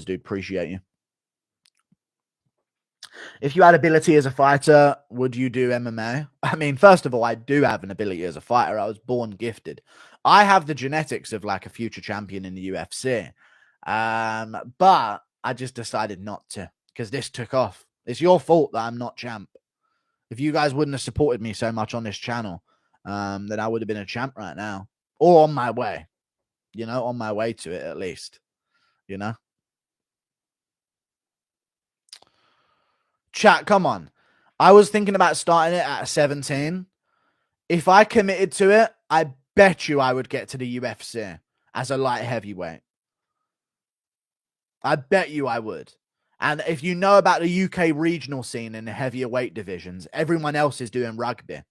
dude. Appreciate you. If you had ability as a fighter, would you do MMA? I mean, first of all, I do have an ability as a fighter. I was born gifted. I have the genetics of like a future champion in the UFC. But I just decided not to because this took off. It's your fault that I'm not champ. If you guys wouldn't have supported me so much on this channel, then I would have been a champ right now. Or on my way. You know, on my way to it at least. You know? Chat, come on. I was thinking about starting it at 17. If I committed to it, I bet you I would get to the UFC as a light heavyweight. I bet you I would. And if you know about the UK regional scene in the heavier weight divisions, everyone else is doing rugby.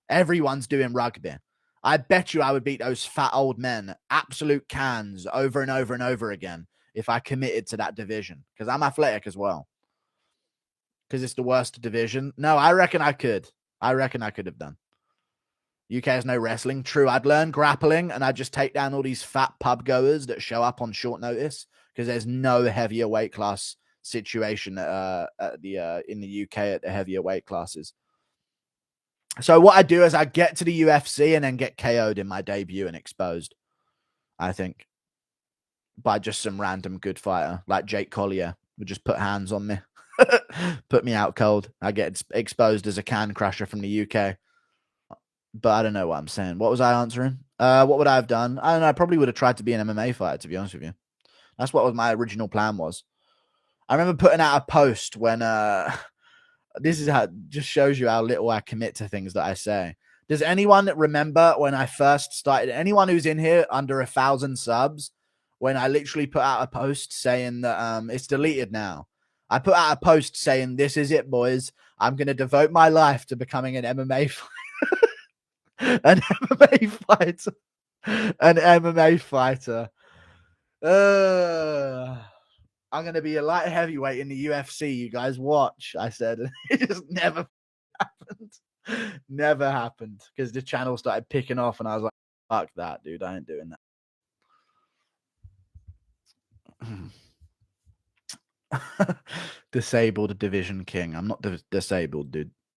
Everyone's doing rugby. I bet you I would beat those fat old men, absolute cans, over and over and over again if I committed to that division. Because I'm athletic as well. Because it's the worst division. No, I reckon I could. I reckon I could have done. UK has no wrestling. True, I'd learn grappling and I'd just take down all these fat pub goers that show up on short notice because there's no heavier weight class situation in the UK at the heavier weight classes. So what I do is I get to the UFC and then get KO'd in my debut and exposed, I think, by just some random good fighter like Jake Collier would just put hands on me. Put me out cold. I get exposed as a can crusher from the UK. But I don't know what I'm saying. What was I answering? What would I have done? I don't know. I probably would have tried to be an MMA fighter, to be honest with you. That's what my original plan was. I remember putting out a post when this is how just shows you how little I commit to things that I say. Does anyone remember when I first started? Anyone who's in here under 1,000 subs, when I literally put out a post saying that it's deleted now. I put out a post saying, "This is it, boys. I'm going to devote my life to becoming an MMA fighter." An MMA fighter. An MMA fighter. I'm going to be a light heavyweight in the UFC. You guys watch, I said. It just never happened. Never happened because the channel started picking off and I was like, fuck that, dude. I ain't doing that. Disabled division king. I'm not disabled, dude.